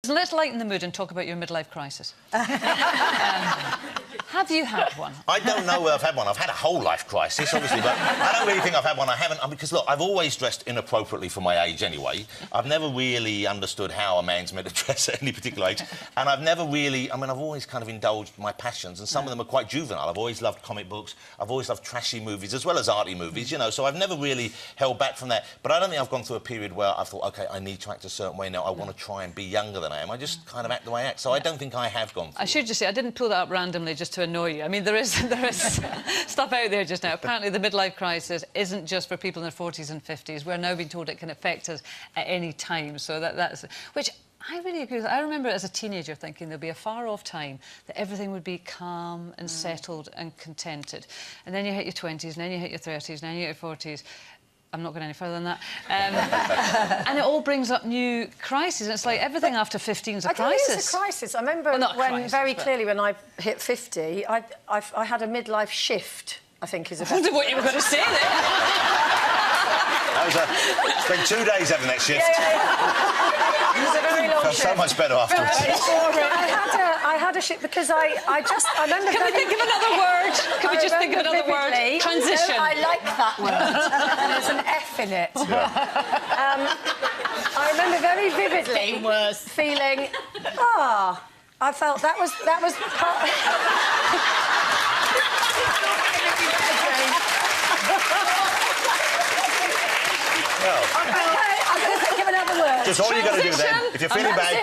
So let's lighten the mood and talk about your midlife crisis. Have you had one? I don't know whether I've had one. I've had a whole life crisis, obviously, but I don't really think I've had one. I haven't, because, look, I've always dressed inappropriately for my age anyway. I've never really understood how a man's meant to dress at any particular age, and I've never really... I mean, I've always kind of indulged my passions, and some of them are quite juvenile. I've always loved comic books. I've always loved trashy movies, as well as arty movies, you know, so I've never really held back from that. But I don't think I've gone through a period where I thought, OK, I need to act a certain way now. I want to try and be younger than I am. I just kind of act the way I act, so I don't think I have gone through I should just say, I didn't pull that up randomly just to annoy you. I mean, there is stuff out there just now. Apparently, the midlife crisis isn't just for people in their 40s and 50s. We're now being told it can affect us at any time. So that's... Which I really agree with. I remember as a teenager thinking there'd be a far-off time that everything would be calm and settled and contented. And then you hit your 20s, and then you hit your 30s, and then you hit your 40s. I'm not going any further than that. And it all brings up new crises. And it's like everything after 15 is a crisis. I don't think it's a crisis. I remember very clearly when I hit 50, I had a midlife shift, I think is a better... I wondered what you were going to say there. Spent 2 days having that shift. It was a very long shift. So much better afterwards. I had a shift because I remember... Can we think of another word? Can we just think of another word? Transition. No, I like that word. And there's an F in it. Yeah. I remember very vividly feeling, I felt that was part... I'm going to think of another word. Just all you got to do then, if you're feeling bad,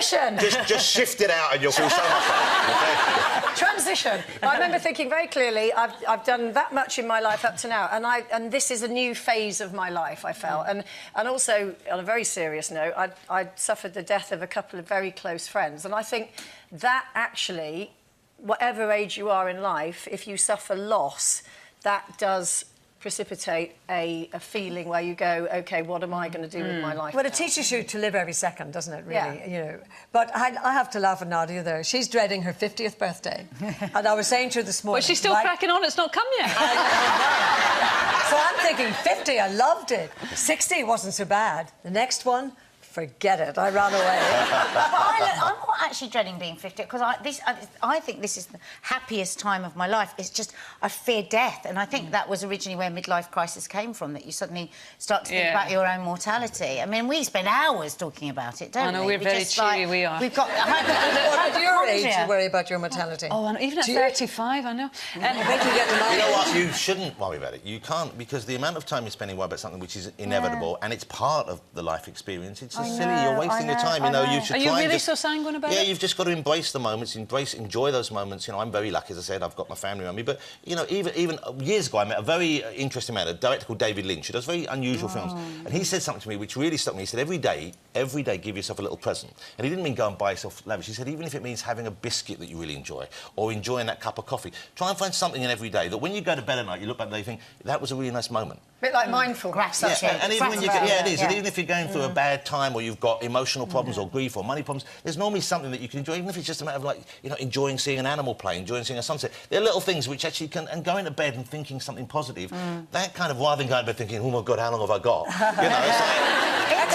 just shift it out and you'll feel so much better. Okay? Transition. I remember thinking very clearly, I've done that much in my life up to now, and this is a new phase of my life, I felt. And also, on a very serious note, I'd suffered the death of a couple of very close friends, and I think that actually, whatever age you are in life, if you suffer loss, that does precipitate a feeling where you go, OK, what am I going to do with my life? Well, it teaches you to live every second, doesn't it, really? Yeah. You know. But I have to laugh at Nadia there. She's dreading her 50th birthday. And I was saying to her this morning... But she's still cracking on, it's not come yet. So I'm thinking, 50, I loved it. 60 wasn't so bad. The next one... Forget it, I ran away. I'm not actually dreading being 50, because I think this is the happiest time of my life. It's just, I fear death, and I think that was originally where midlife crisis came from, that you suddenly start to think about your own mortality. I mean, we spend hours talking about it, don't we? I know, we're very cheery, we are. We've got... At your age, you worry about your mortality. Oh, and even at 35, I know. You know what? You shouldn't worry about it. You can't, because the amount of time you're spending worrying about something which is inevitable, and it's part of the life experience, it's silly, you're wasting your time. You know, you should try. Are you really so sanguine about it? Yeah, you've just got to embrace the moments, enjoy those moments. You know, I'm very lucky, as I said, I've got my family around me. But you know, even years ago, I met a very interesting man, a director called David Lynch, who does very unusual films. And he said something to me which really stuck me. He said, every day, give yourself a little present. And he didn't mean go and buy yourself lavish. He said, even if it means having a biscuit that you really enjoy, or enjoying that cup of coffee, try and find something in every day that when you go to bed at night, you look back and you think, that was a really nice moment. A bit like mindfulness. Yeah, and even when you get, it is. And even if you're going through a bad time, or you've got emotional problems, or grief, or money problems, there's normally something that you can enjoy, even if it's just a matter of, like, you know, enjoying seeing an animal play, enjoying seeing a sunset. There are little things which actually can... And going to bed and thinking something positive, that kind of... Rather than going to bed thinking, oh, my God, how long have I got? You know, it's like...